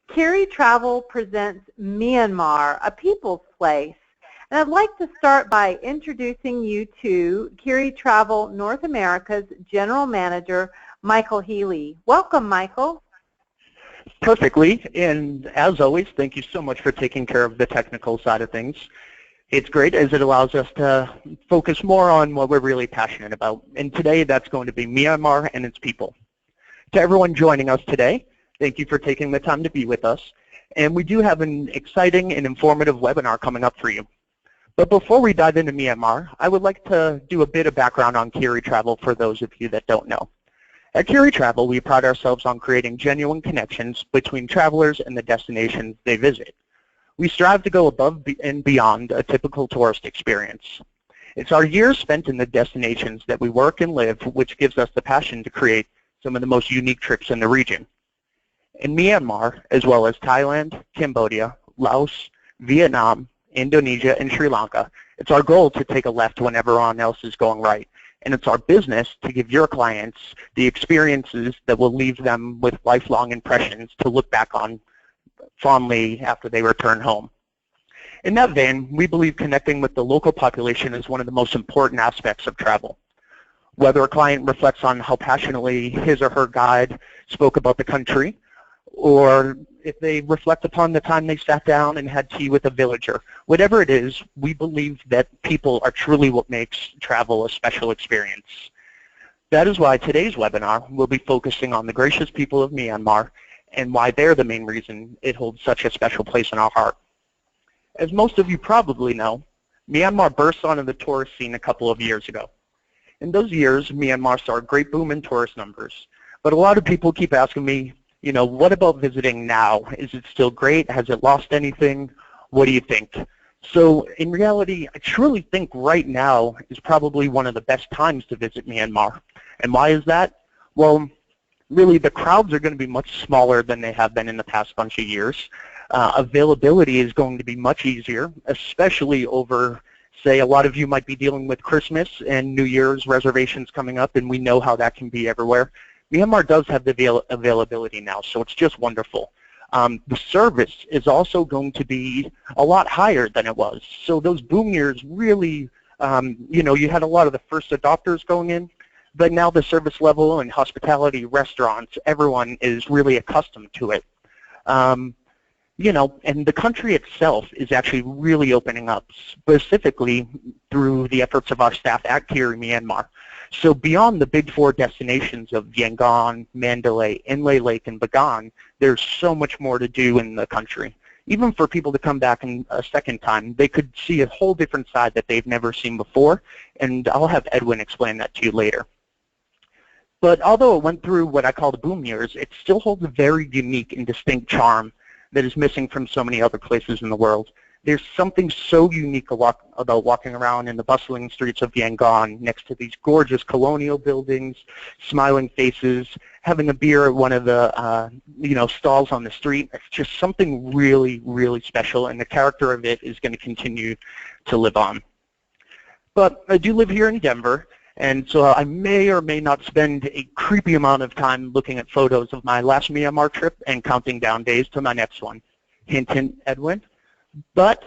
Khiri Travel Presents Myanmar, a people's place. And I'd like to start by introducing you to Khiri Travel North America's General Manager, Michael Healy. Welcome, Michael. Perfectly, and as always, thank you so much for taking care of the technical side of things. It's great as it allows us to focus more on what we're really passionate about, and today that's going to be Myanmar and its people. To everyone joining us today, thank you for taking the time to be with us, and we do have an exciting and informative webinar coming up for you. But before we dive into Myanmar, I would like to do a bit of background on Khiri Travel for those of you that don't know. At Khiri Travel, we pride ourselves on creating genuine connections between travelers and the destinations they visit. We strive to go above and beyond a typical tourist experience. It's our years spent in the destinations that we work and live which gives us the passion to create some of the most unique trips in the region. In Myanmar, as well as Thailand, Cambodia, Laos, Vietnam, Indonesia, and Sri Lanka, it's our goal to take a left when everyone else is going right. And it's our business to give your clients the experiences that will leave them with lifelong impressions to look back on fondly after they return home. In that vein, we believe connecting with the local population is one of the most important aspects of travel. Whether a client reflects on how passionately his or her guide spoke about the country, or if they reflect upon the time they sat down and had tea with a villager. Whatever it is, we believe that people are truly what makes travel a special experience. That is why today's webinar will be focusing on the gracious people of Myanmar and why they're the main reason it holds such a special place in our heart. As most of you probably know, Myanmar burst onto the tourist scene a couple of years ago. In those years, Myanmar saw a great boom in tourist numbers, but a lot of people keep asking me, you know, what about visiting now? Is it still great? Has it lost anything? What do you think? So in reality, I truly think right now is probably one of the best times to visit Myanmar. And why is that? Well, really the crowds are going to be much smaller than they have been in the past bunch of years. Availability is going to be much easier, especially over, say, a lot of you might be dealing with Christmas and New Year's reservations coming up, and we know how that can be everywhere. Myanmar does have the availability now, so it's just wonderful. The service is also going to be a lot higher than it was. So those boom years really, you know, you had a lot of the first adopters going in, but now the service level and hospitality, restaurants, everyone is really accustomed to it. You know, and the country itself is actually really opening up, specifically through the efforts of our staff at Khiri Myanmar. So beyond the big four destinations of Yangon, Mandalay, Inle Lake, and Bagan, there's so much more to do in the country. Even for people to come back a second time, they could see a whole different side that they've never seen before, and I'll have Edwin explain that to you later. But although it went through what I call the boom years, it still holds a very unique and distinct charm that is missing from so many other places in the world. There's something so unique about walking around in the bustling streets of Yangon next to these gorgeous colonial buildings, smiling faces, having a beer at one of the you know, stalls on the street. It's just something really, really special, and the character of it is going to continue to live on. But I do live here in Denver, and so I may or may not spend a creepy amount of time looking at photos of my last Myanmar trip and counting down days to my next one. Hint, hint, Edwin. But,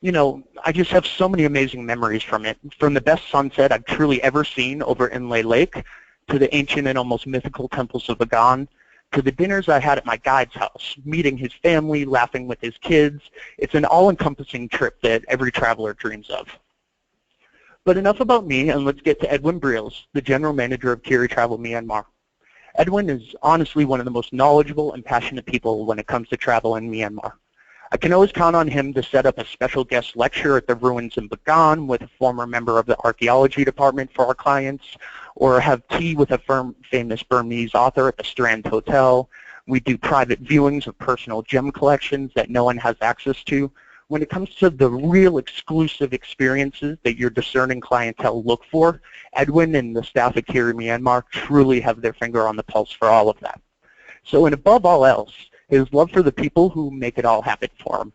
you know, I just have so many amazing memories from it. From the best sunset I've truly ever seen over Inle Lake, to the ancient and almost mythical temples of Bagan, to the dinners I had at my guide's house, meeting his family, laughing with his kids. It's an all-encompassing trip that every traveler dreams of. But enough about me, and let's get to Edwin Briels, the General Manager of Khiri Travel Myanmar. Edwin is honestly one of the most knowledgeable and passionate people when it comes to travel in Myanmar. I can always count on him to set up a special guest lecture at the ruins in Bagan with a former member of the archaeology department for our clients, or have tea with a famous Burmese author at the Strand Hotel. We do private viewings of personal gem collections that no one has access to. When it comes to the real exclusive experiences that your discerning clientele look for, Edwin and the staff at Khiri Myanmar truly have their finger on the pulse for all of that. So, and above all else, his love for the people who make it all happen for him,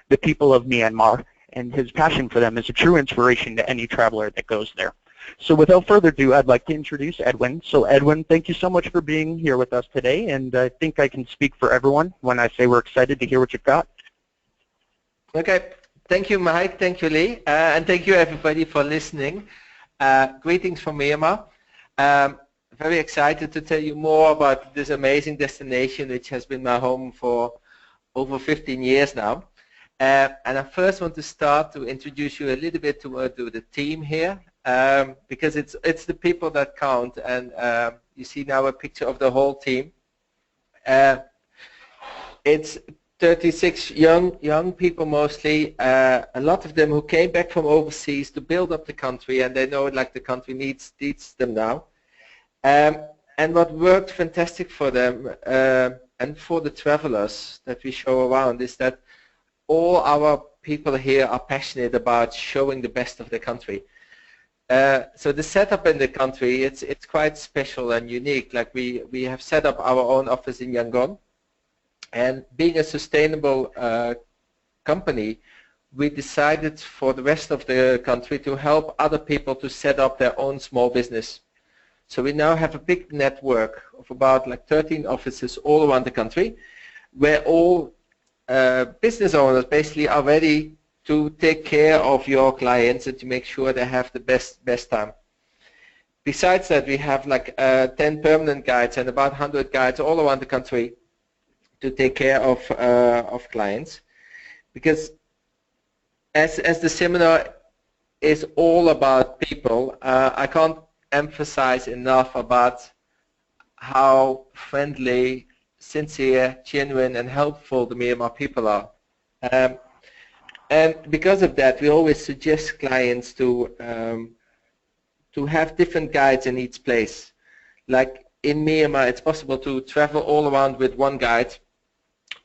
the people of Myanmar, and his passion for them is a true inspiration to any traveler that goes there. So without further ado, I'd like to introduce Edwin. So Edwin, thank you so much for being here with us today, and I think I can speak for everyone when I say we're excited to hear what you've got. Okay, thank you, Mike, thank you, Lee, and thank you everybody for listening. Greetings from Myanmar. Very excited to tell you more about this amazing destination, which has been my home for over 15 years now. And I first want to start to introduce you a little bit to the team here, because it's the people that count, and you see now a picture of the whole team. It's 36 young people mostly, a lot of them who came back from overseas to build up the country, and they know like the country needs them now. And what worked fantastic for them and for the travelers that we show around is that all our people here are passionate about showing the best of the country. So the setup in the country, it's quite special and unique. Like we have set up our own office in Yangon, and being a sustainable company, we decided for the rest of the country to help other people to set up their own small business. So we now have a big network of about like 13 offices all around the country, where all business owners basically are ready to take care of your clients and to make sure they have the best time. Besides that, we have like 10 permanent guides and about 100 guides all around the country to take care of clients, because as the seminar is all about people, I can't emphasize enough about how friendly, sincere, genuine, and helpful the Myanmar people are. And because of that, we always suggest clients to have different guides in each place. Like in Myanmar, it's possible to travel all around with one guide,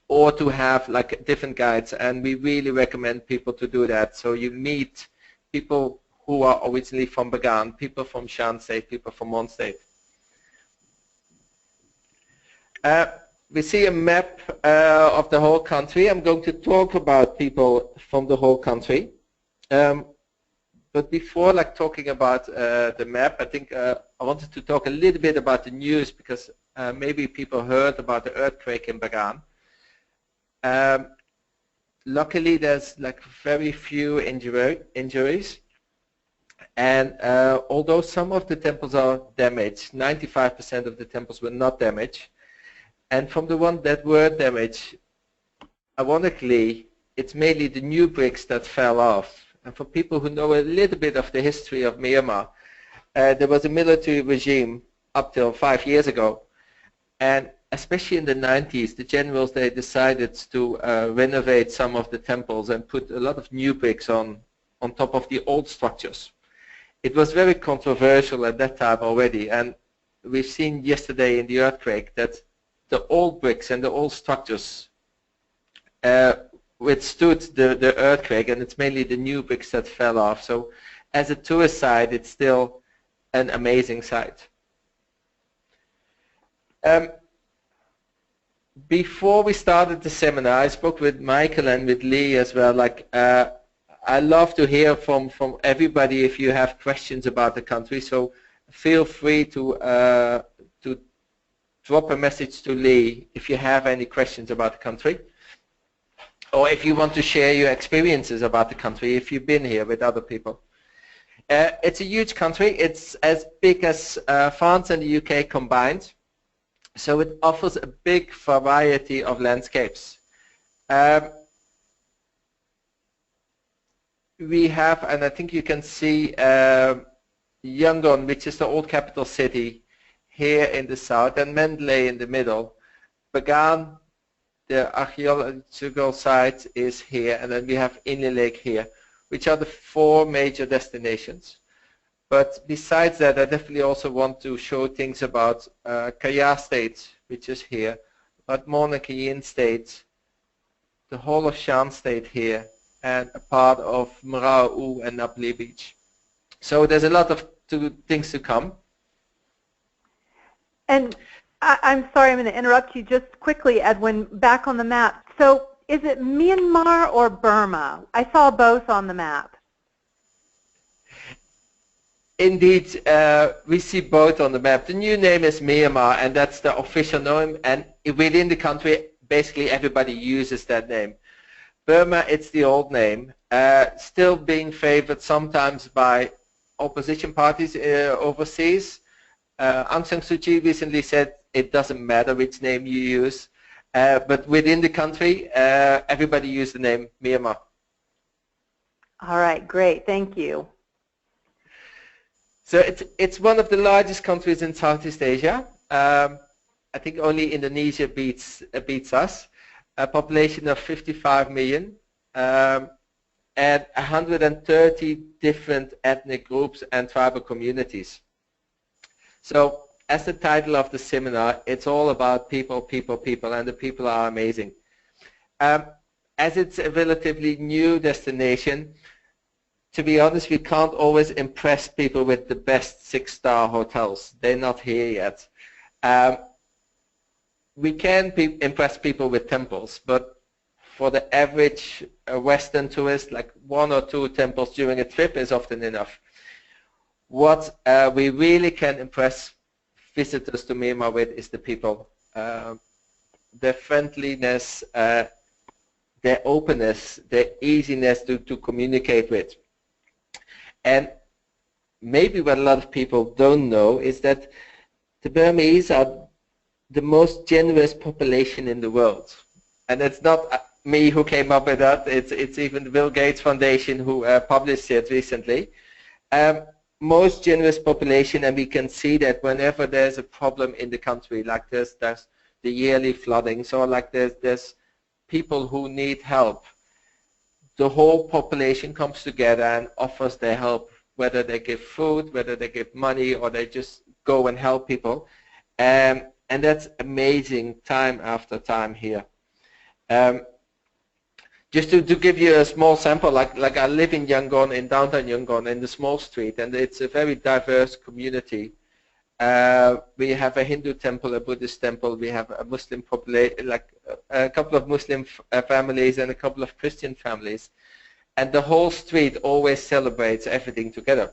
or to have like different guides, and we really recommend people to do that. So you meet people who are originally from Bagan, people from Shan State, people from Mon State. We see a map of the whole country. I'm going to talk about people from the whole country. But before like talking about the map, I think I wanted to talk a little bit about the news, because maybe people heard about the earthquake in Bagan. Luckily, there's like very few injuries, and although some of the temples are damaged, 95% of the temples were not damaged, and from the ones that were damaged, ironically, it's mainly the new bricks that fell off. And for people who know a little bit of the history of Myanmar, there was a military regime up till 5 years ago, and especially in the 90s, the generals, they decided to renovate some of the temples and put a lot of new bricks on top of the old structures. It was very controversial at that time already, and we've seen yesterday in the earthquake that the old bricks and the old structures withstood the earthquake, and it's mainly the new bricks that fell off. So as a tourist site, it's still an amazing site. Before we started the seminar, I spoke with Michael and with Lee as well. Like, I love to hear from everybody if you have questions about the country. So feel free to drop a message to Lee if you have any questions about the country, or if you want to share your experiences about the country if you've been here with other people. It's a huge country. It's as big as France and the UK combined. So it offers a big variety of landscapes. We have, and I think you can see Yangon, which is the old capital city, here in the south, and Mandalay in the middle. Bagan, the archaeological site, is here, and then we have Inle Lake here, which are the 4 major destinations. But besides that, I definitely also want to show things about Kaya State, which is here, about Mon and Kayin State, the whole of Shan State here, and a part of Mrau and Napoli Beach. So there's a lot of things to come. And I'm sorry, I'm going to interrupt you just quickly, Edwin, back on the map. So is it Myanmar or Burma? I saw both on the map. Indeed, we see both on the map. The new name is Myanmar, and that's the official name, and within the country, basically everybody uses that name. Burma, it's the old name, still being favored sometimes by opposition parties overseas. Aung San Suu Kyi recently said it doesn't matter which name you use, but within the country, everybody uses the name Myanmar. All right, great, thank you. So it's one of the largest countries in Southeast Asia. I think only Indonesia beats us. A population of 55 million and 130 different ethnic groups and tribal communities. So as the title of the seminar, it's all about people, people, people, and the people are amazing. As it's a relatively new destination, to be honest, we can't always impress people with the best 6-star hotels. They're not here yet. We can impress people with temples, but for the average Western tourist, like 1 or 2 temples during a trip is often enough. What we really can impress visitors to Myanmar with is the people. Their friendliness, their openness, their easiness to communicate with. And maybe what a lot of people don't know is that the Burmese are the most generous population in the world. And it's not me who came up with that, it's even the Bill Gates Foundation who published it recently. Most generous population, and we can see that whenever there's a problem in the country, like there's the yearly floodings, or like there's people who need help, the whole population comes together and offers their help, whether they give food, whether they give money, or they just go and help people. And that's amazing time after time here. Just to give you a small sample, like I live in Yangon, in downtown Yangon, in the small street, and it's a very diverse community. We have a Hindu temple, a Buddhist temple, we have a Muslim population, like a couple of Muslim families and a couple of Christian families. And the whole street always celebrates everything together.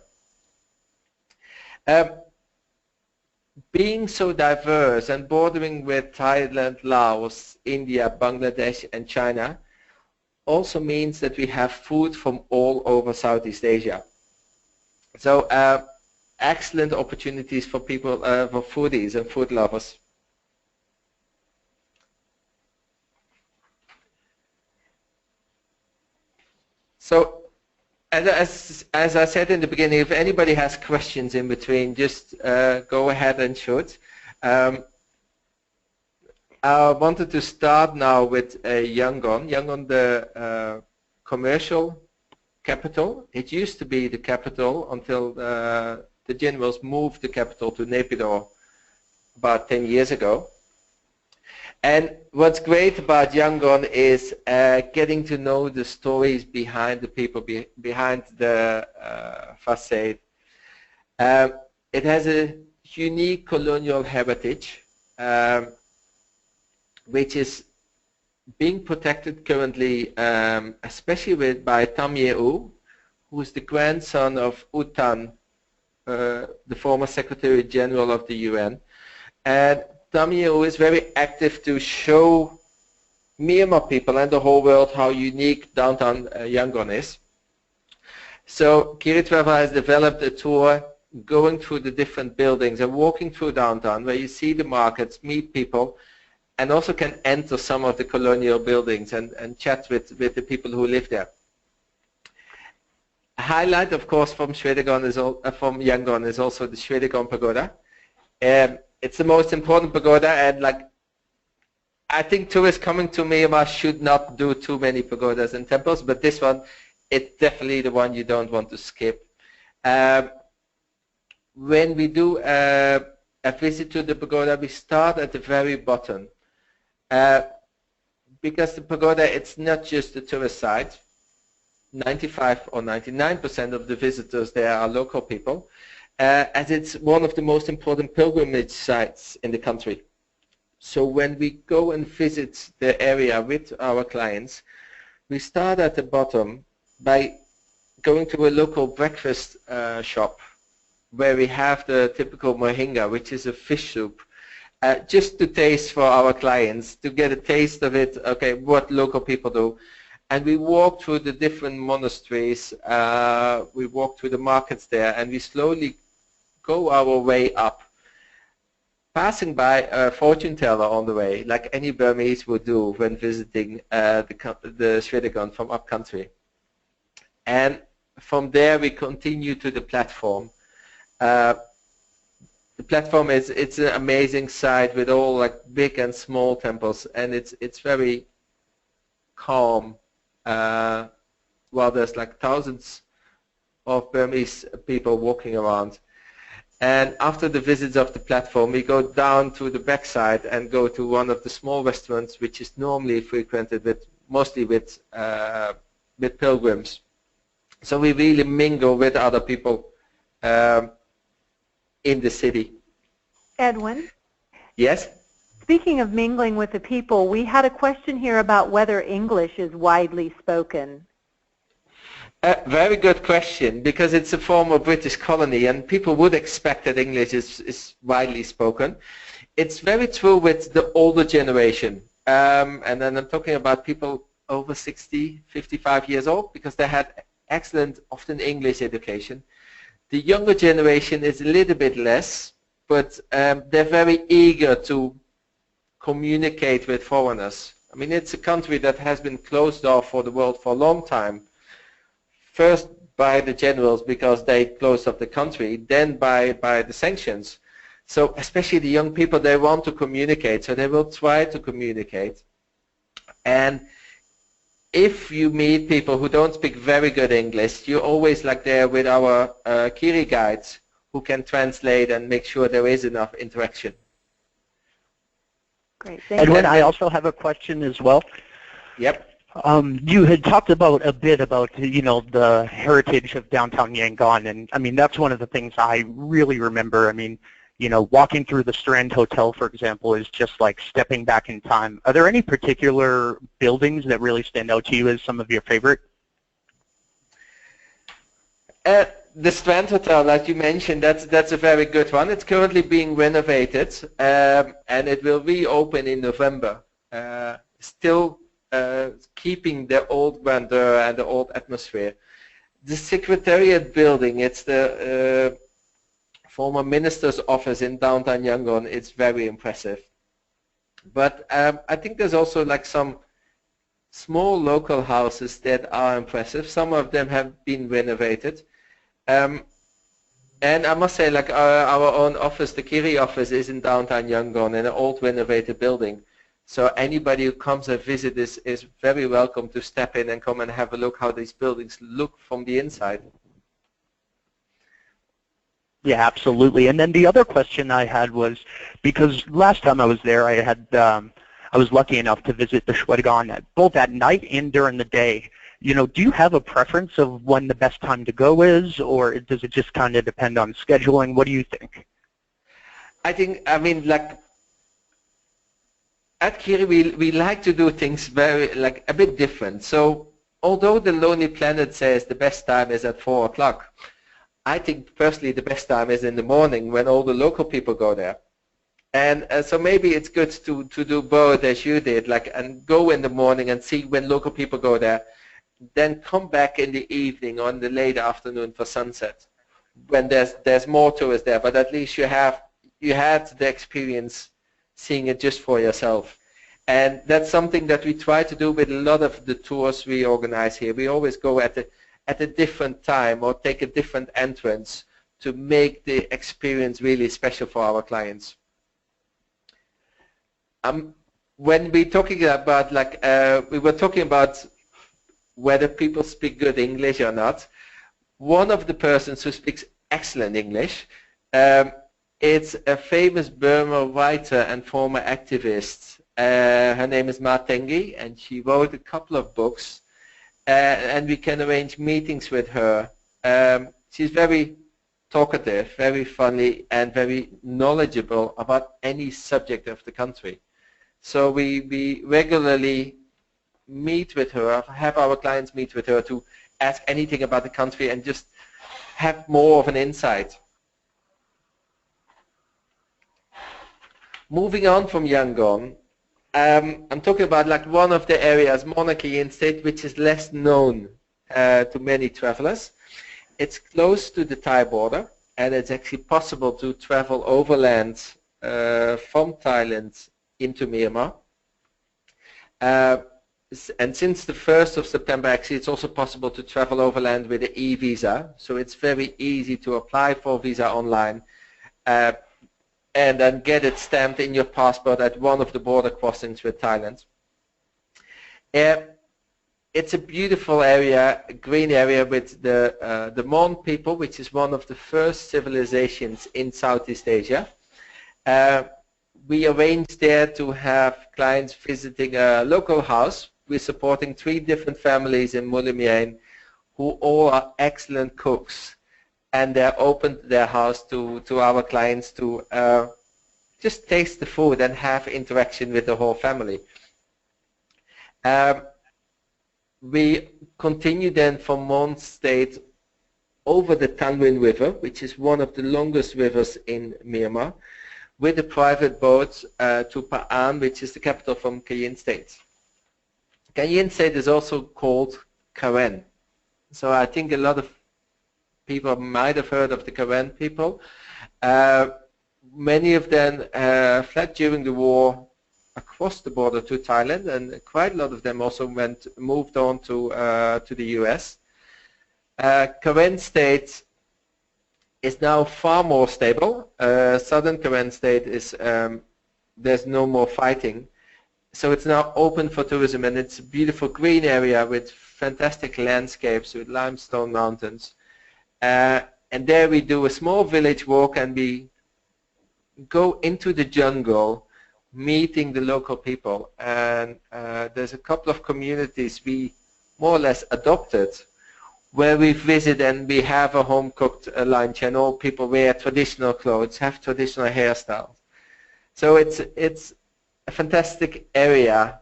Being so diverse and bordering with Thailand, Laos, India, Bangladesh, and China also means that we have food from all over Southeast Asia. So excellent opportunities for people, for foodies and food lovers. So as I said in the beginning, if anybody has questions in between, just go ahead and shoot. I wanted to start now with Yangon. Yangon, the commercial capital. It used to be the capital until the generals moved the capital to Naypyidaw about 10 years ago. And what's great about Yangon is getting to know the stories behind the people, behind the facade. It has a unique colonial heritage, which is being protected currently, especially by Tam Ye-u, who is the grandson of U Thant, the former Secretary General of the UN. And Tam Ye-u is very active to show Myanmar people and the whole world how unique downtown Yangon is. So Khiri Travel has developed a tour going through the different buildings and walking through downtown, where you see the markets, meet people, and also can enter some of the colonial buildings and chat with the people who live there. A highlight, of course, from from Yangon is also the Shwedagon Pagoda. It's the most important pagoda, and I think tourists coming to Myanmar should not do too many pagodas and temples, but this one, it's definitely the one you don't want to skip. When we do a visit to the pagoda, we start at the very bottom. Because the pagoda, it's not just the tourist site. 95 or 99% of the visitors there are local people, as it's one of the most important pilgrimage sites in the country. So when we go and visit the area with our clients, we start at the bottom by going to a local breakfast shop, where we have the typical mohinga, which is a fish soup, just to taste for our clients, to get a taste of it, okay, what local people do. And we walk through the different monasteries, we walk through the markets there, and we slowly go our way up, passing by a fortune teller on the way, like any Burmese would do when visiting the Srinagar from up country. And from there we continue to the platform. The platform it's an amazing site with all like big and small temples, and it's very calm. While there's like thousands of Burmese people walking around. And after the visits of the platform, we go down to the backside and go to one of the small restaurants, which is normally frequented mostly with pilgrims. So we really mingle with other people in the city. Edwin? Yes? Speaking of mingling with the people, we had a question here about whether English is widely spoken. Very good question, because it's a former British colony and people would expect that English is widely spoken. It's very true with the older generation, and then I'm talking about people over 60, 55 years old, because they had excellent, often English education. The younger generation is a little bit less, but they're very eager to communicate with foreigners. I mean, it's a country that has been closed off for the world for a long time. First by the generals because they closed off the country, then by the sanctions. So especially the young people, they want to communicate, so they will try to communicate. And if you meet people who don't speak very good English, you're always like there with our Khiri guides who can translate and make sure there is enough interaction. Great. Edwin, I also have a question as well. Yep. You had talked about a bit about, you know, the heritage of downtown Yangon, and I mean, that's one of the things I really remember. I mean, you know, walking through the Strand Hotel, for example, is just like stepping back in time. Are there any particular buildings that really stand out to you as some of your favorite? The Strand Hotel, like you mentioned, that's a very good one. It's currently being renovated, and it will reopen in November. Still keeping the old grandeur and the old atmosphere. The Secretariat building, it's the former minister's office in downtown Yangon. It's very impressive. But I think there's also like some small local houses that are impressive. Some of them have been renovated. And I must say, like our own office, the Khiri office, is in downtown Yangon in an old renovated building. So anybody who comes and visits is very welcome to step in and come and have a look how these buildings look from the inside. Yeah, absolutely. And then the other question I had was, because last time I was there, I was lucky enough to visit the Shwedagon both at night and during the day. You know, do you have a preference of when the best time to go is, or does it just kind of depend on scheduling? What do you think? I mean, like at Khiri, we like to do things very, like a bit different. So although the Lonely Planet says the best time is at 4 o'clock, I think personally the best time is in the morning when all the local people go there. And so maybe it's good to do both as you did, like, and go in the morning and see when local people go there, then come back in the evening or in the late afternoon for sunset, when there's more tourists there. But at least you had the experience seeing it just for yourself. And that's something that we try to do with a lot of the tours we organize here. We always go at a different time or take a different entrance to make the experience really special for our clients. When we're talking about, like, we were talking about whether people speak good English or not, one of the persons who speaks excellent English, it's a famous Burma writer and former activist. Her name is Ma Tengi, and she wrote a couple of books, and we can arrange meetings with her. She's very talkative, very funny, and very knowledgeable about any subject of the country. So we regularly meet with her, have our clients meet with her to ask anything about the country and just have more of an insight. Moving on from Yangon, I'm talking about like one of the areas, Monarchy State, which is less known to many travelers. It's close to the Thai border, and it's actually possible to travel overland from Thailand into Myanmar. And since the 1st of September, actually, it's also possible to travel overland with an e-visa. So it's very easy to apply for a visa online and then get it stamped in your passport at one of the border crossings with Thailand. It's a beautiful area, a green area with the Mon people, which is one of the first civilizations in Southeast Asia. We arranged there to have clients visiting a local house. We're supporting 3 different families in Mulimien who all are excellent cooks. And they opened their house to our clients to just taste the food and have interaction with the whole family. We continue then from Mon State over the Tanwin River, which is one of the longest rivers in Myanmar, with a private boat to Pa'an, which is the capital from Kayin State. Kayin State is also called Karen. So I think a lot of people might have heard of the Karen people. Many of them fled during the war across the border to Thailand, and quite a lot of them also moved on to the US. Karen State is now far more stable. Southern Karen State is there's no more fighting, so it's now open for tourism, and it's a beautiful green area with fantastic landscapes with limestone mountains. And there we do a small village walk, and we go into the jungle, meeting the local people. And there's a couple of communities we more or less adopted, where we visit and we have a home-cooked lunch, and all people wear traditional clothes, have traditional hairstyles. So it's a fantastic area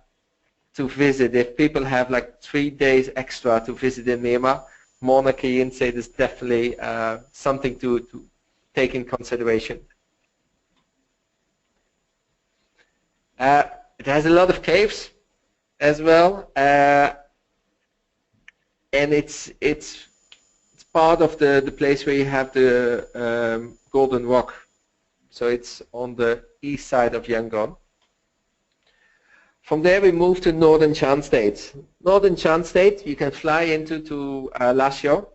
to visit. If people have like 3 days extra to visit in Myanmar, Monarchy State is definitely something to take in consideration. It has a lot of caves as well. And it's part of the place where you have the Golden Rock. So it's on the east side of Yangon. From there we move to Northern Shan State. Northern Shan State you can fly into Lashio.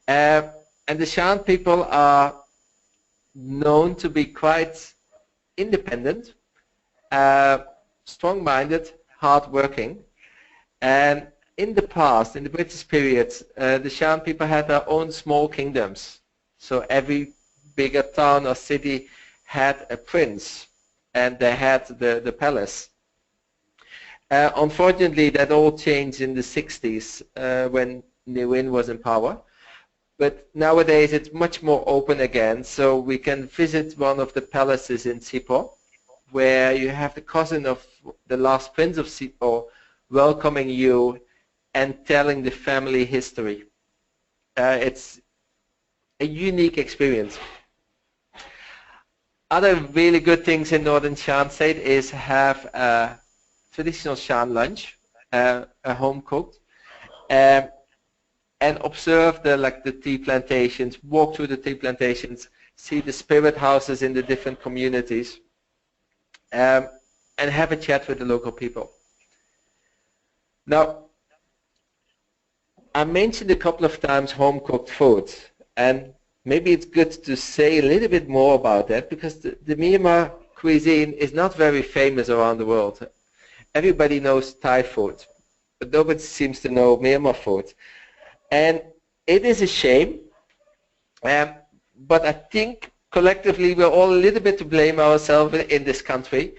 And the Shan people are known to be quite independent, strong-minded, hard-working. And in the past, in the British period, the Shan people had their own small kingdoms. So every bigger town or city had a prince, and they had the palace. Unfortunately, that all changed in the 60s when Nguyen was in power. But nowadays, it's much more open again. So we can visit one of the palaces in Sipo, where you have the cousin of the last prince of Sipo welcoming you and telling the family history. It's a unique experience. Other really good things in Northern Shan State is have a traditional Shan lunch, a home cooked, and observe the tea plantations, walk through the tea plantations, see the spirit houses in the different communities, and have a chat with the local people. Now, I mentioned a couple of times home-cooked food, and maybe it's good to say a little bit more about that, because the Myanmar cuisine is not very famous around the world. Everybody knows Thai food, but nobody seems to know Myanmar food. And it is a shame, but I think collectively we're all a little bit to blame ourselves in this country,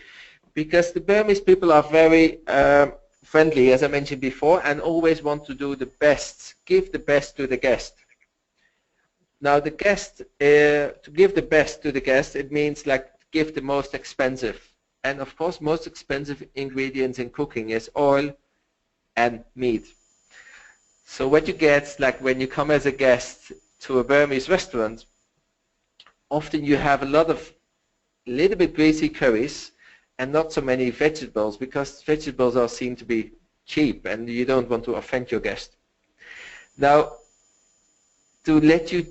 because the Burmese people are very friendly, as I mentioned before, and always want to do the best, give the best to the guest. Now the guest, to give the best to the guest, it means like give the most expensive. And of course, most expensive ingredients in cooking is oil and meat. So what you get, like when you come as a guest to a Burmese restaurant, often you have a lot of a little bit greasy curries and not so many vegetables, because vegetables are seen to be cheap and you don't want to offend your guest. Now, to let you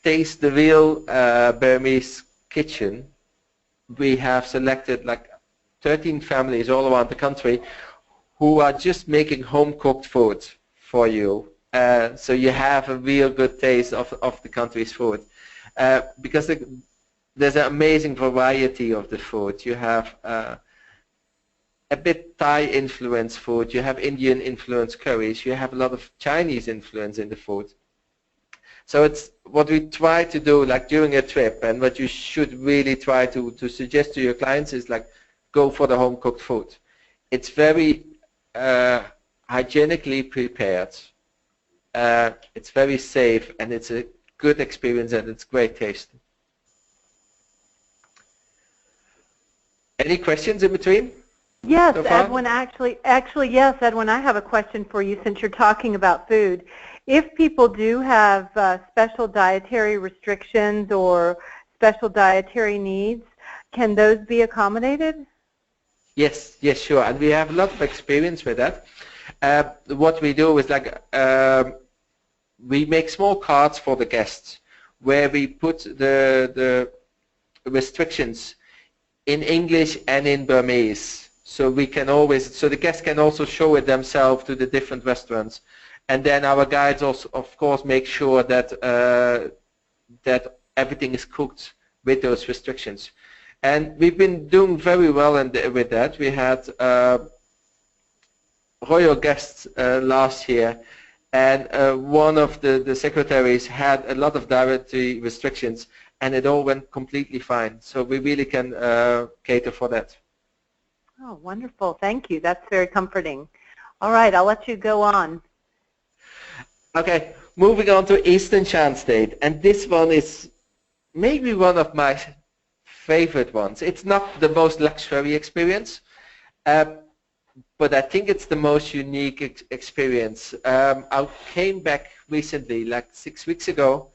taste the real Burmese kitchen, we have selected like 13 families all around the country who are just making home-cooked food for you. So you have a real good taste of the country's food. Because there's an amazing variety of the food. You have a bit Thai influenced food, you have Indian influenced curries, you have a lot of Chinese influence in the food. So it's what we try to do like during a trip, and what you should really try to suggest to your clients is like go for the home cooked food. It's very hygienically prepared, it's very safe, and it's a good experience, and it's great taste. Any questions in between? Yes, So far? Edwin, actually, yes, Edwin, I have a question for you since you're talking about food. If people do have special dietary restrictions or special dietary needs, can those be accommodated? Yes, yes, sure, and we have a lot of experience with that. What we do is like we make small cards for the guests where we put the restrictions in English and in Burmese. So we can always, so the guests can also show it themselves to the different restaurants, and then our guides also, of course, make sure that that everything is cooked with those restrictions. And we've been doing very well with that. We had royal guests last year, and one of the secretaries had a lot of dietary restrictions, and it all went completely fine. So we really can cater for that. Oh, wonderful. Thank you. That's very comforting. All right, I'll let you go on. Okay, moving on to Eastern Shan State, and this one is maybe one of my favorite ones. It's not the most luxury experience, but I think it's the most unique experience. I came back recently, like 6 weeks ago,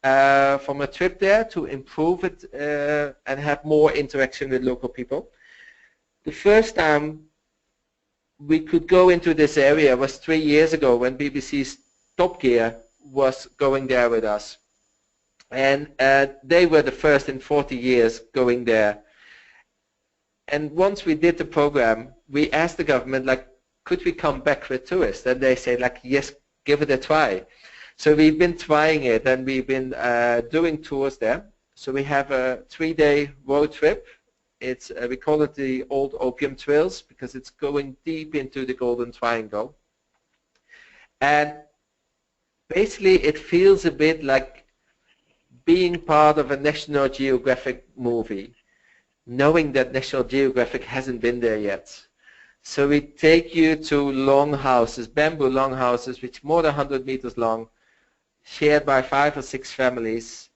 from a trip there to improve it and have more interaction with local people. The first time we could go into this area was 3 years ago when BBC's Top Gear was going there with us. And they were the first in 40 years going there. And once we did the program, we asked the government, like, could we come back with tourists? And they said, like, yes, give it a try. So we've been trying it, and we've been doing tours there. So we have a 3-day road trip. It's we call it the Old Opium Trails because it's going deep into the Golden Triangle. And basically it feels a bit like being part of a National Geographic movie, knowing that National Geographic hasn't been there yet. So we take you to longhouses, bamboo longhouses, which are more than 100 meters long, shared by 5 or 6 families.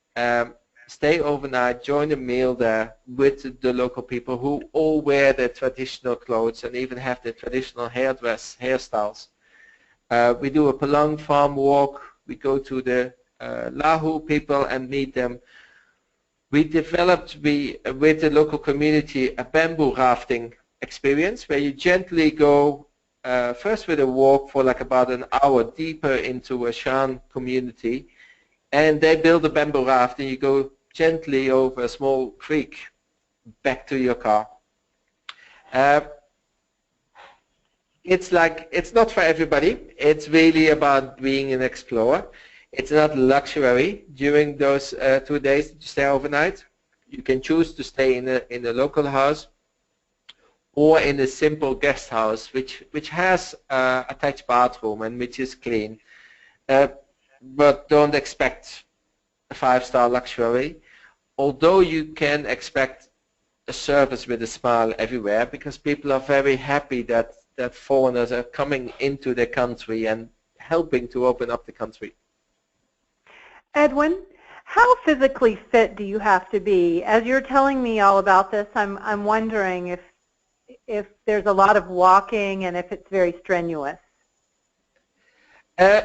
Stay overnight, join a meal there with the local people who all wear their traditional clothes and even have their traditional hairstyles. We do a Palang farm walk. We go to the Lahu people and meet them. We developed with the local community a bamboo rafting experience where you gently go first with a walk for like about an hour deeper into a Shan community, and they build a bamboo raft and you go gently over a small creek back to your car. It's like, it's not for everybody. It's really about being an explorer. It's not luxury. During those 2 days that you stay overnight, you can choose to stay in a local house or in a simple guest house which has a attached bathroom and which is clean. But don't expect a 5-star luxury, although you can expect a service with a smile everywhere, because people are very happy that foreigners are coming into their country and helping to open up the country. Edwin, how physically fit do you have to be? As you're telling me all about this, I'm wondering if there's a lot of walking and if it's very strenuous.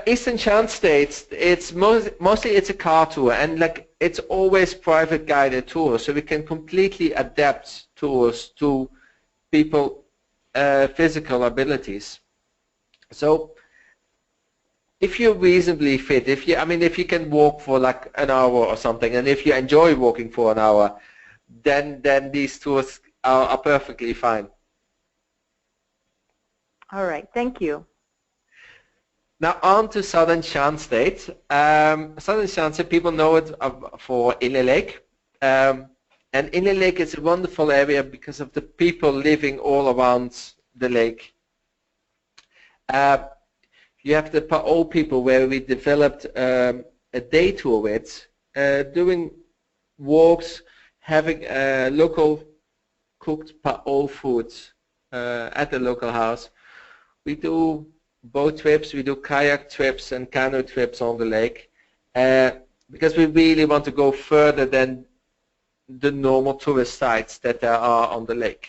Eastern Shan States, it's mostly it's a car tour, and like it's always private guided tours, so we can completely adapt tours to people physical abilities. So if you're reasonably fit, if you can walk for like an hour or something, and if you enjoy walking for an hour, then these tours are perfectly fine. All right, thank you. Now on to Southern Shan State. Southern Shan State, people know it for Inle Lake. And Inle Lake is a wonderful area because of the people living all around the lake. You have the Pa'o people where we developed a day tour with, doing walks, having local cooked Pa'o foods at the local house. We do boat trips, we do kayak trips and canoe trips on the lake because we really want to go further than the normal tourist sites that there are on the lake.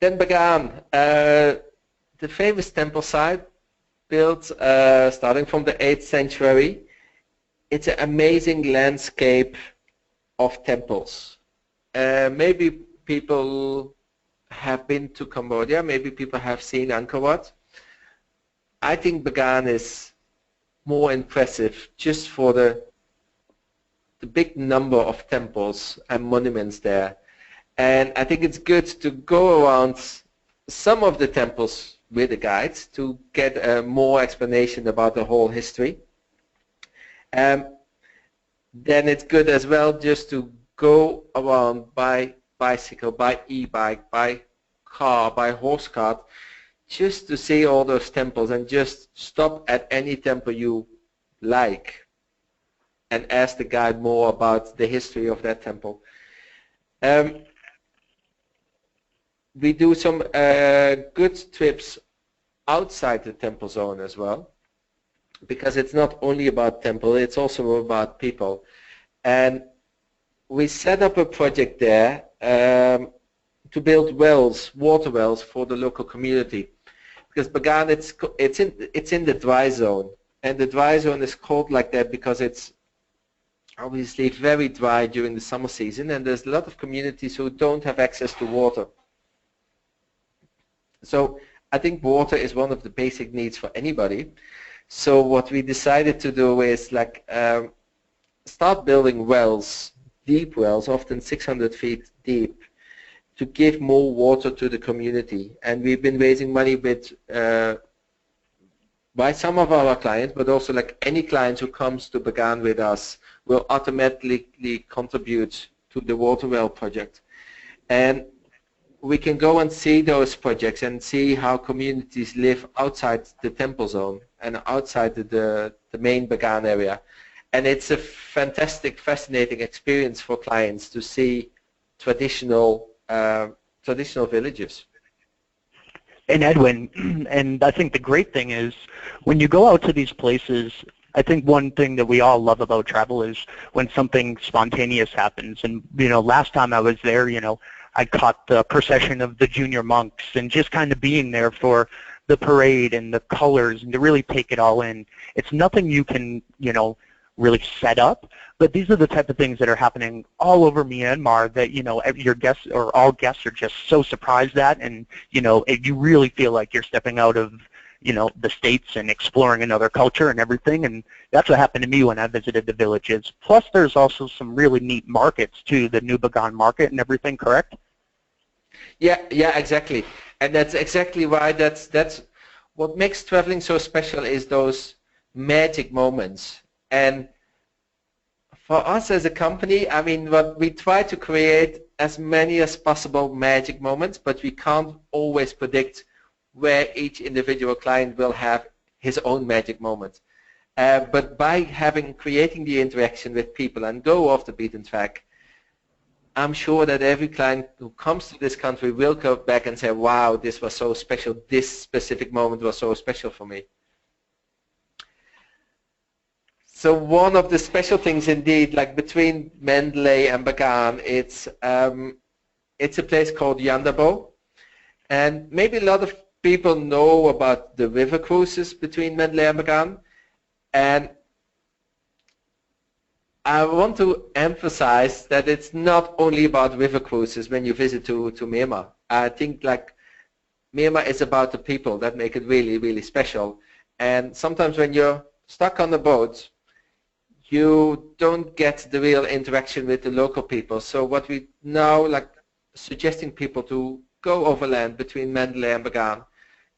Then Bagan, the famous temple site built starting from the 8th century. It's an amazing landscape of temples. Maybe people have been to Cambodia, maybe people have seen Angkor Wat. I think Bagan is more impressive just for the big number of temples and monuments there. And I think it's good to go around some of the temples with a guide to get more explanation about the whole history. Then it's good as well just to go around by bicycle, by e-bike, by car, by horse cart, just to see all those temples and just stop at any temple you like and ask the guide more about the history of that temple. We do some good trips outside the temple zone as well, because it's not only about temple, it's also about people. And we set up a project there to build wells, water wells for the local community, because Bagan it's in the dry zone, and the dry zone is called like that because it's obviously very dry during the summer season, and there's a lot of communities who don't have access to water. So I think water is one of the basic needs for anybody. So what we decided to do is like start building wells, deep wells, often 600 feet deep, to give more water to the community. And we've been raising money with by some of our clients, but also like any client who comes to Bagan with us will automatically contribute to the water well project. And we can go and see those projects and see how communities live outside the temple zone and outside the main Bagan area. And it's a fantastic, fascinating experience for clients to see traditional villages. And Edwin, and I think the great thing is when you go out to these places, I think one thing that we all love about travel is when something spontaneous happens. And, last time I was there, I caught the procession of the junior monks, and just kind of being there for the parade and the colors and to really take it all in. It's nothing you can, really set up, but these are the type of things that are happening all over Myanmar that, your guests or all guests are just so surprised at, and, you really feel like you're stepping out of, the States and exploring another culture and everything, and that's what happened to me when I visited the villages. Plus there's also some really neat markets too, the New Bagan market and everything, correct? Yeah, exactly. And that's exactly why that's what makes traveling so special, is those magic moments. And for us as a company, what we try to create as many as possible magic moments, but we can't always predict where each individual client will have his own magic moment. But by creating the interaction with people and go off the beaten track, I'm sure that every client who comes to this country will go back and say, wow, this was so special, this specific moment was so special for me. So one of the special things indeed, like between Mandalay and Bagan, it's a place called Yandabo. And maybe a lot of people know about the river cruises between Mandalay and Bagan. And I want to emphasize that it's not only about river cruises when you visit to Myanmar. I think like Myanmar is about the people that make it really, really special. And sometimes when you're stuck on the boat, you don't get the real interaction with the local people. So what we now like suggesting people to go overland between Mandalay and Bagan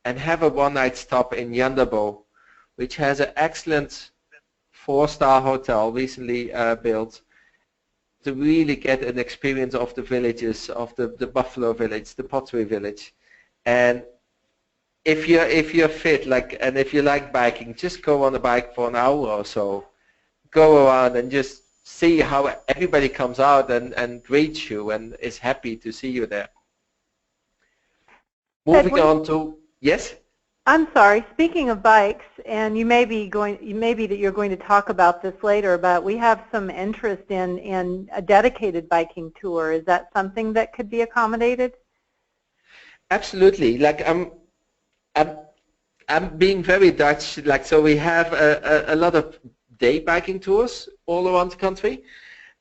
and have a one-night stop in Yandabo, which has an excellent 4-star hotel recently built, to really get an experience of the villages, of the Buffalo village, the Pottery village. And if you're fit, like, and if you like biking, just go on a bike for an hour or so. Go around and just see how everybody comes out and greets you and is happy to see you there. Moving Edwin, on to, yes? I'm sorry, speaking of bikes, and you may be that you're going to talk about this later, but we have some interest in a dedicated biking tour. Is that something that could be accommodated? Absolutely. Like I'm being very Dutch. Like, so we have a lot of day biking tours all around the country,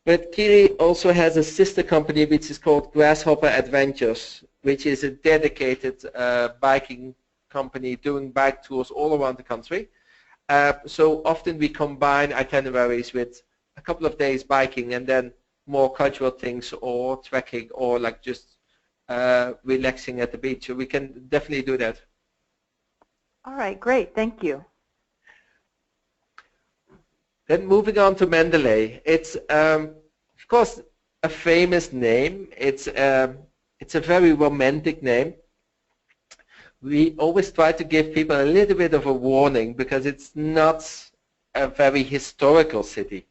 but Khiri also has a sister company which is called Grasshopper Adventures, which is a dedicated biking company doing bike tours all around the country. So often we combine itineraries with a couple of days biking and then more cultural things or trekking or like just relaxing at the beach. So we can definitely do that. All right, great, thank you. Then moving on to Mandalay, it's of course a famous name. It's a very romantic name. We always try to give people a little bit of a warning because it's not a very historical city.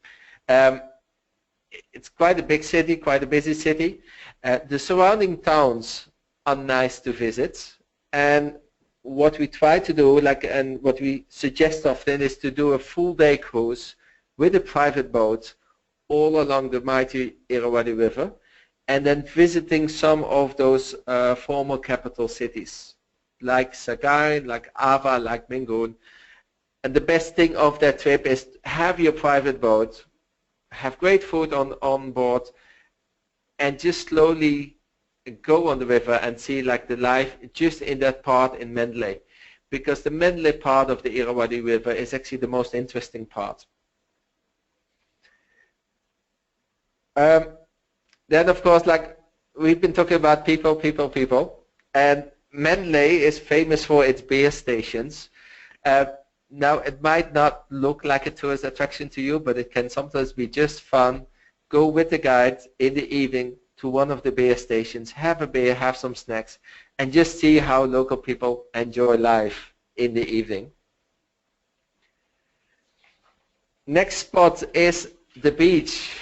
It's quite a big city, quite a busy city. The surrounding towns are nice to visit, and what we try to do, like, and what we suggest often, is to do a full-day cruise with a private boat all along the mighty Irrawaddy River, and then visiting some of those former capital cities, like Sagaing, like Ava, like Mingun. And the best thing of that trip is have your private boat, have great food on board, and just slowly go on the river and see like the life just in that part in Mandalay, because the Mandalay part of the Irrawaddy River is actually the most interesting part. Then of course, like, we've been talking about people, and Mandalay is famous for its beer stations. Now, it might not look like a tourist attraction to you, but it can sometimes be just fun. Go with the guide in the evening to one of the beer stations, have a beer, have some snacks, and just see how local people enjoy life in the evening. Next spot is the beach.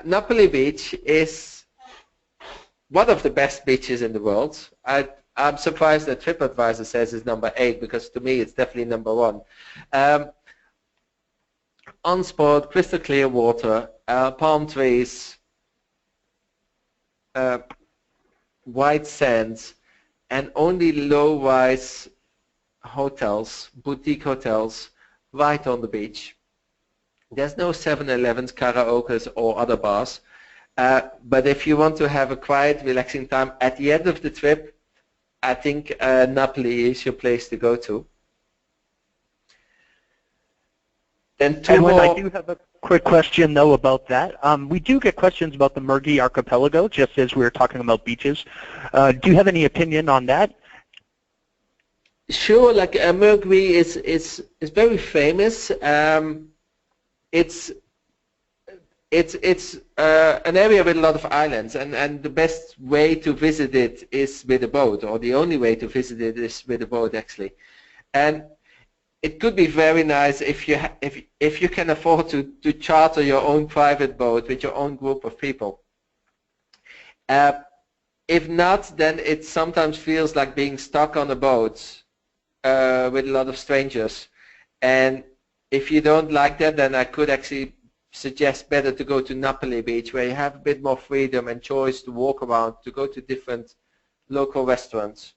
Napoli Beach is one of the best beaches in the world. I'm surprised that TripAdvisor says it's number 8, because to me it's definitely number 1. On spot, crystal clear water, palm trees, white sands, and only low-rise hotels, boutique hotels, right on the beach. There's no 7-Elevens, karaokes, or other bars. But if you want to have a quiet, relaxing time at the end of the trip, I think Napoli is your place to go to. Then Edwin, I do have a quick question, though, about that. We do get questions about the Mergui Archipelago, just as we were talking about beaches. Do you have any opinion on that? Sure. Like Mergui is very famous. It's an area with a lot of islands, and the best way to visit it is with a boat, or the only way to visit it is with a boat, actually. And it could be very nice if you can afford to charter your own private boat with your own group of people. If not, then it sometimes feels like being stuck on a boat with a lot of strangers. And if you don't like that, then I could actually suggest better to go to Napoli Beach, where you have a bit more freedom and choice to walk around, to go to different local restaurants.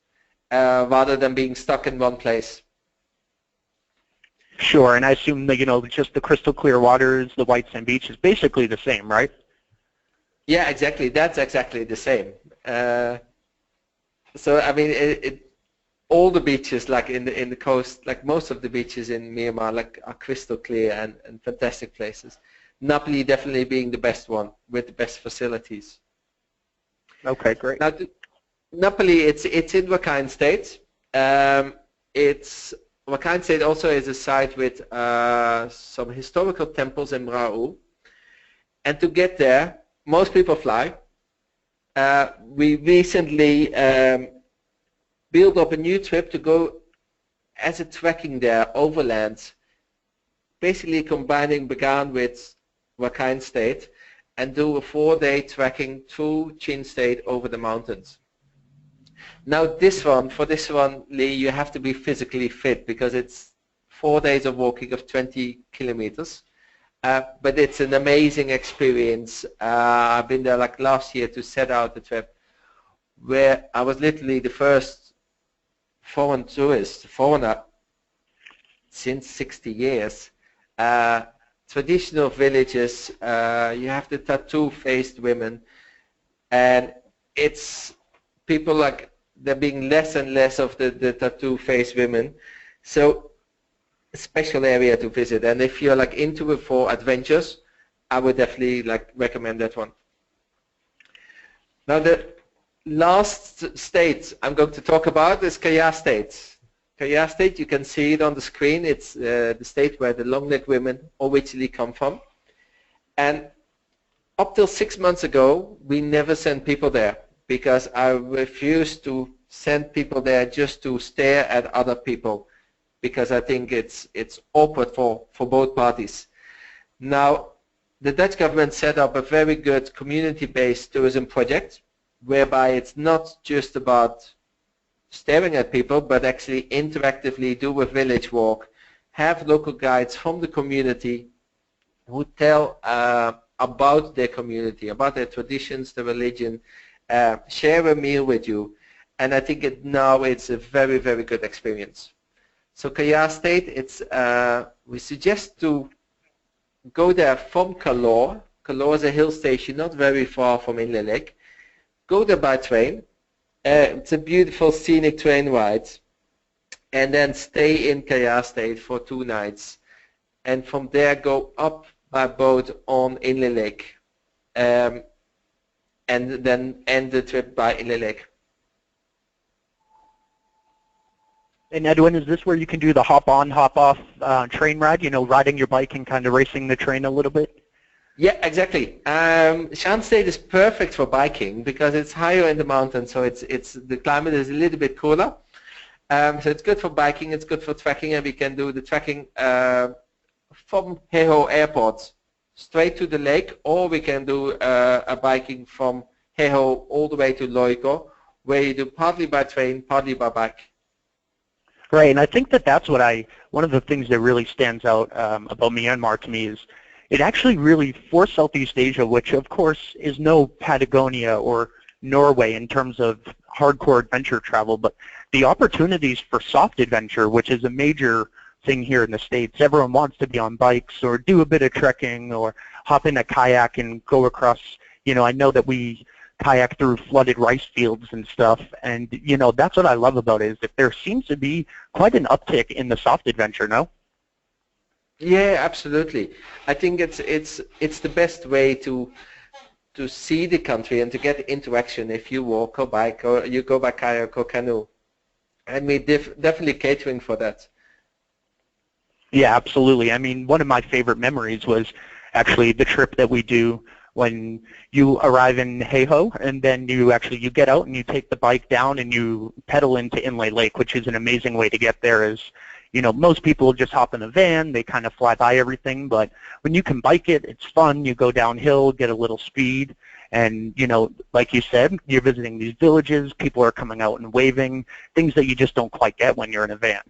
rather than being stuck in one place. Sure, and I assume that, just the crystal clear waters, the white sand beach is basically the same, right? Yeah, exactly. That's exactly the same. So I mean, all the beaches, like in the coast, like most of the beaches in Myanmar, like are crystal clear and fantastic places. Napoli definitely being the best one with the best facilities. Okay, great. Now, Napoli, it's in Rakhine State. Rakhine State also is a site with some historical temples in Brau. And to get there, most people fly. We recently built up a new trip to go as a trekking there, overland, basically combining Bagan with Rakhine State, and do a 4-day trekking through Chin State over the mountains. Now for this one, Lee, you have to be physically fit because it's 4 days of walking of 20 kilometers. But it's an amazing experience. I've been there like last year to set out the trip, where I was literally the first foreigner since 60 years. Traditional villages, you have the tattoo-faced women, and it's people like there being less and less of the tattoo-faced women. So a special area to visit, and if you're like into it for adventures, I would definitely like recommend that one. Now the last state I'm going to talk about is Khiri State. Khiri State, you can see it on the screen. It's the state where the long-necked women originally come from, and up till 6 months ago we never sent people there because I refused to send people there just to stare at other people, because I think it's awkward for both parties. Now, the Dutch government set up a very good community-based tourism project, whereby it's not just about staring at people, but actually interactively do a village walk, have local guides from the community who tell about their community, about their traditions, their religion, share a meal with you, and I think now it's a very, very good experience. So Khiri State, we suggest to go there from Kalor. Kalor is a hill station not very far from Inle Lake. Go there by train. It's a beautiful scenic train ride. And then stay in Khiri State for 2 nights. And from there go up by boat on Inle Lake. And then end the trip by Inle Lake. And Edwin, is this where you can do the hop-on, hop-off train ride, riding your bike and kind of racing the train a little bit? Yeah, exactly. Shan State is perfect for biking because it's higher in the mountains, so the climate is a little bit cooler. So it's good for biking, it's good for trekking, and we can do the trekking from Heho Airport straight to the lake, or we can do a biking from Heho all the way to Loiko, where you do partly by train, partly by bike. Right, and I think that's one of the things that really stands out about Myanmar to me is it actually really, for Southeast Asia, which of course is no Patagonia or Norway in terms of hardcore adventure travel, but the opportunities for soft adventure, which is a major thing here in the States. Everyone wants to be on bikes or do a bit of trekking or hop in a kayak and go across, I know that we kayak through flooded rice fields and stuff, and that's what I love about it, is that there seems to be quite an uptick in the soft adventure, no? Yeah, absolutely. I think it's the best way to see the country and to get interaction if you walk or bike or you go by kayak or canoe, and we're definitely catering for that. Yeah, absolutely. I mean, one of my favorite memories was actually the trip that we do when you arrive in Heho, and then you get out and you take the bike down and you pedal into Inle Lake, which is an amazing way to get there. As most people just hop in a van, they kind of fly by everything, but when you can bike it, it's fun. You go downhill, get a little speed, and like you said, you're visiting these villages, people are coming out and waving, things that you just don't quite get when you're in a van.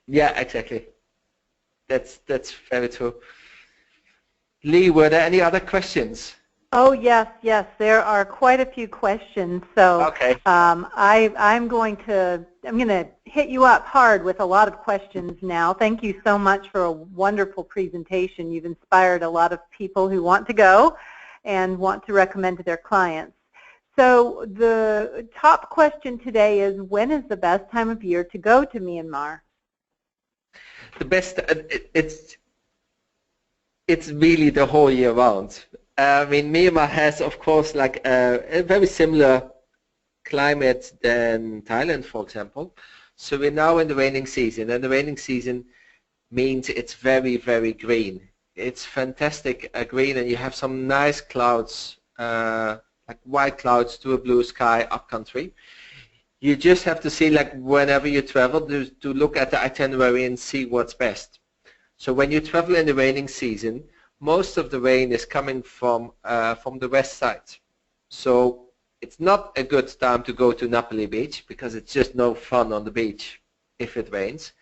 Yeah, exactly. That's very true. Lee, were there any other questions? Oh, yes, yes. There are quite a few questions. So Okay. I'm going to hit you up hard with a lot of questions now. Thank you so much for a wonderful presentation. You've inspired a lot of people who want to go and want to recommend to their clients. So the top question today is, when is the best time of year to go to Myanmar? The best, it's really the whole year round. I mean, Myanmar has, of course, like a very similar climate than Thailand, for example. So we're now in the raining season, and the raining season means it's very, very green. It's fantastic green, and you have some nice clouds, like white clouds to a blue sky up country. You just have to see, like, whenever you travel, to look at the itinerary and see what's best. So when you travel in the raining season, most of the rain is coming from the west side. So it's not a good time to go to Napoli Beach because it's just no fun on the beach if it rains.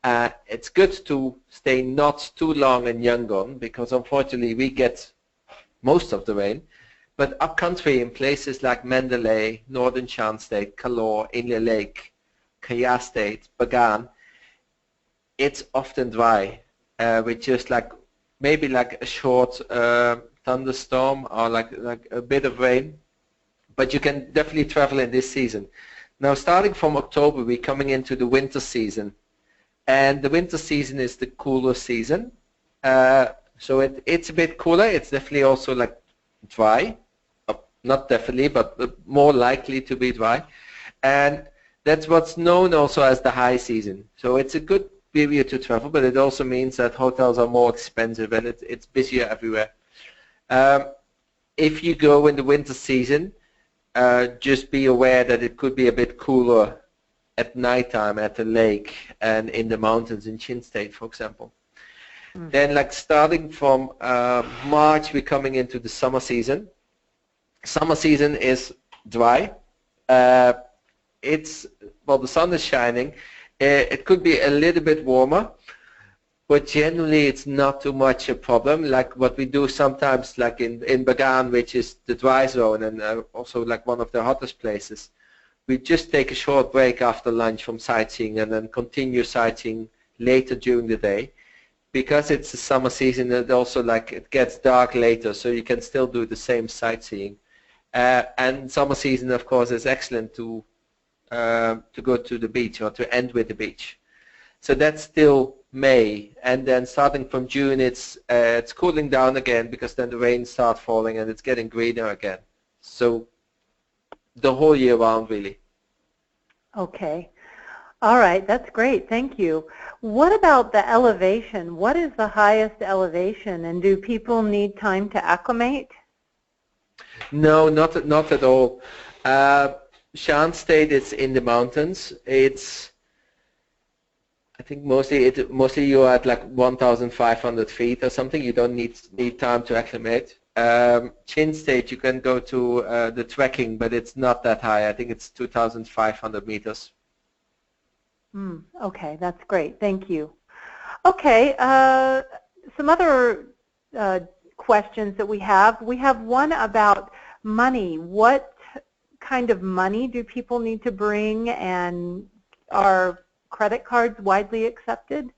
It's good to stay not too long in Yangon because unfortunately we get most of the rain. But upcountry in places like Mandalay, Northern Shan State, Kalor, Inle Lake, Kaya State, Bagan, it's often dry with just like maybe like a short thunderstorm or like a bit of rain. But you can definitely travel in this season. Now starting from October, we're coming into the winter season. And the winter season is the cooler season. So it's a bit cooler. It's definitely also like dry. Not definitely, but more likely to be dry. And that's what's known also as the high season. So it's a good period to travel, but it also means that hotels are more expensive and it's busier everywhere. If you go in the winter season, just be aware that it could be a bit cooler at nighttime at the lake and in the mountains in Chin State, for example. Then like starting from March, we're coming into the summer season. Summer season is dry. The sun is shining. It could be a little bit warmer, but generally it's not too much a problem. Like what we do sometimes, like in Bagan, which is the dry zone and also like one of the hottest places, we just take a short break after lunch from sightseeing and then continue sightseeing later during the day. Because it's the summer season, it also like it gets dark later, so you can still do the same sightseeing. And summer season, of course, is excellent to go to the beach or to end with the beach. So that's still May, and then starting from June, it's cooling down again because then the rain starts falling and it's getting greener again. So the whole year round, really. Okay. All right. That's great. Thank you. What about the elevation? What is the highest elevation, and do people need time to acclimate? No, not at all. Shan State is in the mountains. I think mostly you're at like 1,500 feet or something. You don't need time to acclimate. Chin State, you can go to the trekking, but it's not that high. I think it's 2,500 meters. Okay, that's great. Thank you. Okay, some other questions that we have. We have one about money. What kind of money do people need to bring, and are credit cards widely accepted?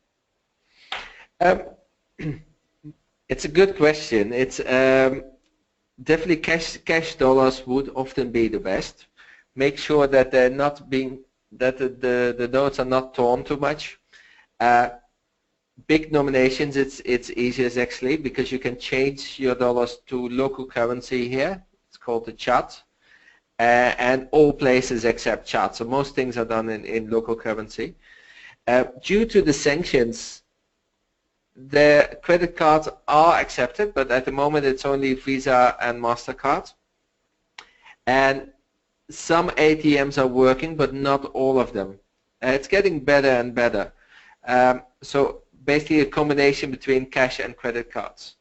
It's a good question. It's definitely cash dollars would often be the best. Make sure that they're not being the notes are not torn too much. Big nominations, it's easiest actually because you can change your dollars to local currency here. It's called the chat, and all places accept chat. So most things are done in local currency. Due to the sanctions, the credit cards are accepted, but at the moment it's only Visa and MasterCard. And some ATMs are working, but not all of them. It's getting better and better. So basically a combination between cash and credit cards.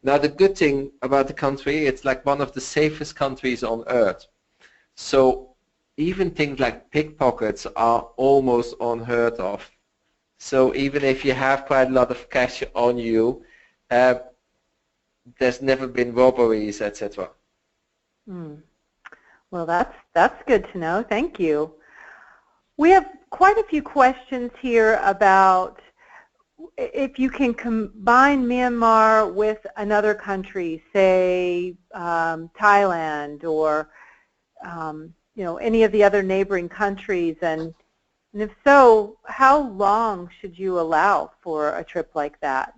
Now the good thing about the country, it's like one of the safest countries on earth. So even things like pickpockets are almost unheard of. So even if you have quite a lot of cash on you, there's never been robberies, etc. Well, that's good to know. Thank you. We have quite a few questions here about if you can combine Myanmar with another country, say Thailand or any of the other neighboring countries, and if so, how long should you allow for a trip like that?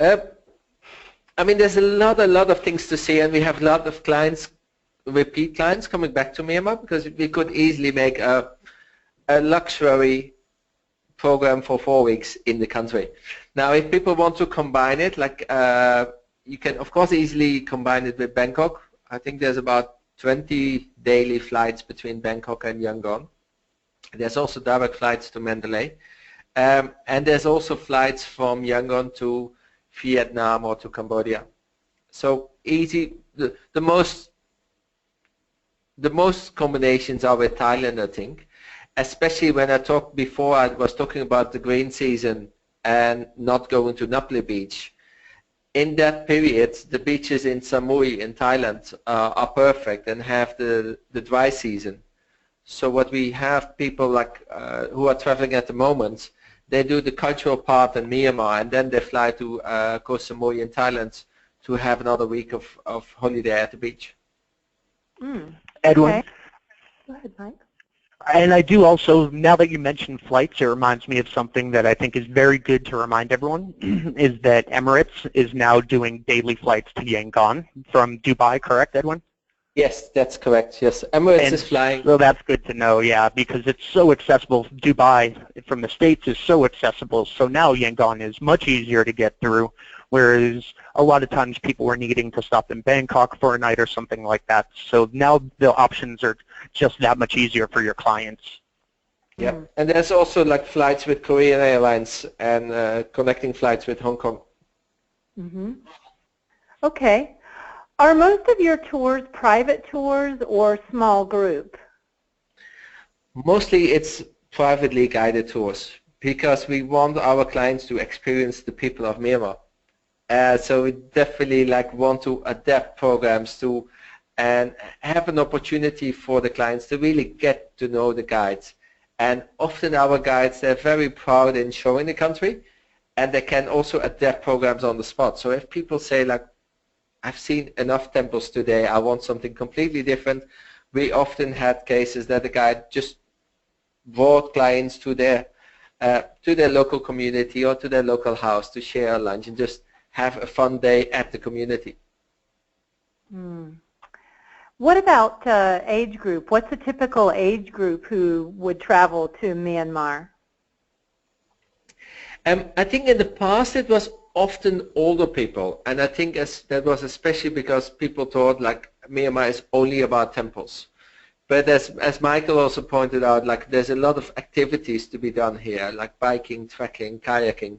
I mean, there's a lot of things to see, and we have a lot of clients, repeat clients coming back to Myanmar, because we could easily make a luxury program for 4 weeks in the country. Now, if people want to combine it, like you can, of course, easily combine it with Bangkok. I think there's about 20 daily flights between Bangkok and Yangon. There's also direct flights to Mandalay. And there's also flights from Yangon to Vietnam or to Cambodia. So easy. The most combinations are with Thailand, I think. Especially when I talked before, I was talking about the green season and not going to Napoli Beach. In that period, the beaches in Samui in Thailand are perfect and have the dry season. So what we have, people like who are traveling at the moment, they do the cultural part in Myanmar, and then they fly to Koh Samui in Thailand to have another week of holiday at the beach. Edwin? Okay. Go ahead, Mike. And I do also, now that you mentioned flights, it reminds me of something that I think is very good to remind everyone, is that Emirates is now doing daily flights to Yangon from Dubai, correct, Edwin? Yes, that's correct. Yes, Emirates is flying. So that's good to know, yeah, because it's so accessible. Dubai from the States is so accessible, so now Yangon is much easier to get through, whereas a lot of times people were needing to stop in Bangkok for a night or something like that. So now the options are just that much easier for your clients. Yeah, and there's also like flights with Korean Airlines and connecting flights with Hong Kong. Okay. Are most of your tours private tours or small group? Mostly it's privately guided tours because we want our clients to experience the people of Myanmar. So we definitely want to adapt programs to and have an opportunity for the clients to really get to know the guides. And often our guides, they're very proud in showing the country, and they can also adapt programs on the spot. So if people say I've seen enough temples today, I want something completely different, we often had cases that the guide just brought clients to their local community or to their local house to share a lunch and just have a fun day at the community. What about age group? What's a typical age group who would travel to Myanmar? I think in the past it was often older people, and I think that was especially because people thought Myanmar is only about temples. But as Michael also pointed out, there's a lot of activities to be done here, like biking, trekking, kayaking.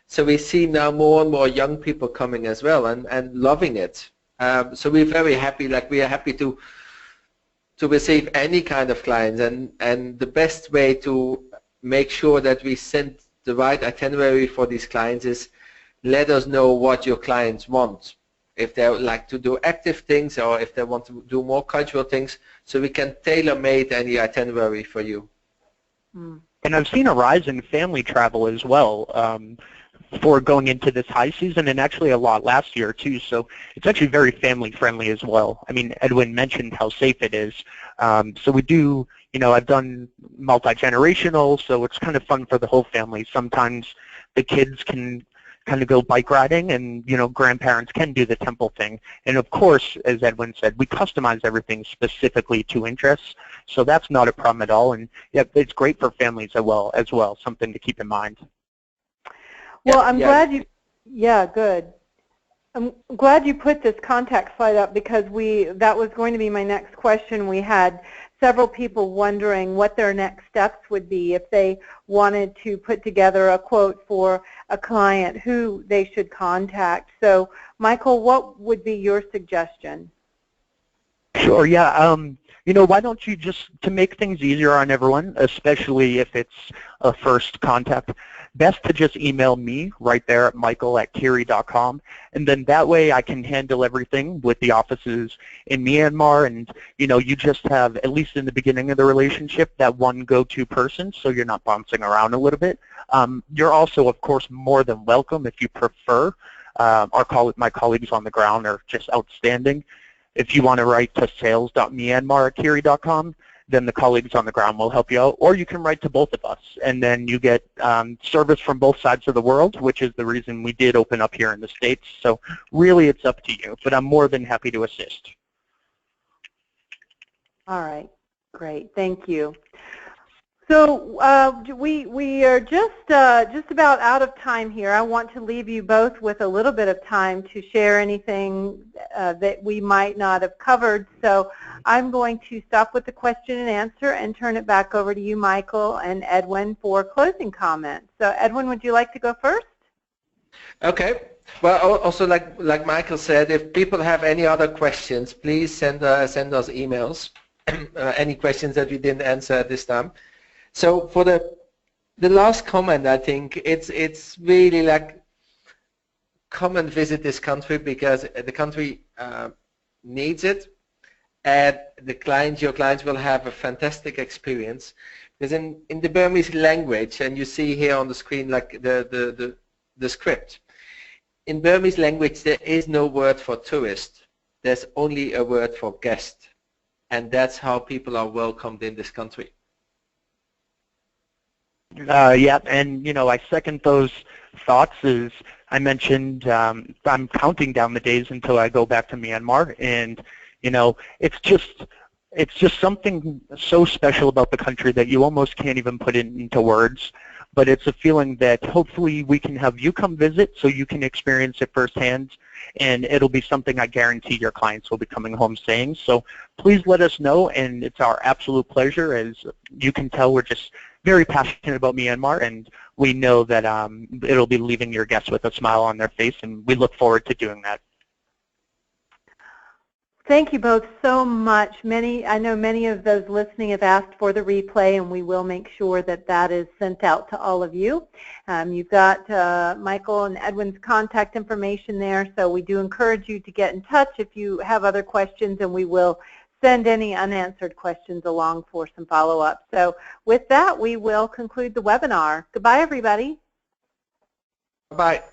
So we see now more and more young people coming as well and loving it. So we're very happy, we are happy to receive any kind of clients, and the best way to make sure that we send the right itinerary for these clients is let us know what your clients want. If they like to do active things or if they want to do more cultural things, so we can tailor-made any itinerary for you. And I've seen a rise in family travel as well for going into this high season, and actually a lot last year too. So it's actually very family friendly as well. I mean, Edwin mentioned how safe it is. So we do, I've done multi-generational, so it's kind of fun for the whole family. Sometimes the kids can kind of go bike riding, and grandparents can do the temple thing. And of course, as Edwin said, we customize everything specifically to interests, so that's not a problem at all. And yeah, it's great for families as well, something to keep in mind. Well, I'm glad you, good. I'm glad you put this contact slide up, because that was going to be my next question. We had several people wondering what their next steps would be if they wanted to put together a quote for a client, who they should contact. So, Michael, what would be your suggestion? Sure, yeah. Why don't you just, to make things easier on everyone, especially if it's a first contact, best to just email me right there at michael@khiri.com, and then that way I can handle everything with the offices in Myanmar, and you just have, at least in the beginning of the relationship, that one go-to person, so you're not bouncing around a little bit. You're also, of course, more than welcome if you prefer. My colleagues on the ground are just outstanding. If you want to write to sales.myanmar@khiri.com, then the colleagues on the ground will help you out, or you can write to both of us, and then you get service from both sides of the world, which is the reason we did open up here in the States. So really it's up to you, but I'm more than happy to assist. All right, great, thank you. So we are just about out of time here. I want to leave you both with a little bit of time to share anything that we might not have covered. So I'm going to stop with the question and answer and turn it back over to you, Michael and Edwin, for closing comments. So Edwin, would you like to go first? Okay. Well, also like Michael said, if people have any other questions, please send us emails. Any questions that we didn't answer at this time. So for the last comment, I think it's really like, come and visit this country, because the country needs it, and your clients will have a fantastic experience. Because in the Burmese language, and you see here on the screen like the script, in Burmese language there is no word for tourist. There's only a word for guest, and that's how people are welcomed in this country. Yeah, and I second those thoughts. As I mentioned, I'm counting down the days until I go back to Myanmar, and it's just something so special about the country that you almost can't even put it into words. But it's a feeling that hopefully we can have you come visit so you can experience it firsthand, and it'll be something I guarantee your clients will be coming home saying. So please let us know, and it's our absolute pleasure. As you can tell, we're just very passionate about Myanmar, and we know that it'll be leaving your guests with a smile on their face, and we look forward to doing that. Thank you both so much. I know many of those listening have asked for the replay, and we will make sure that that is sent out to all of you. You've got Michael and Edwin's contact information there, so we do encourage you to get in touch if you have other questions, and we will send any unanswered questions along for some follow-up. So with that, we will conclude the webinar. Goodbye, everybody. Bye-bye.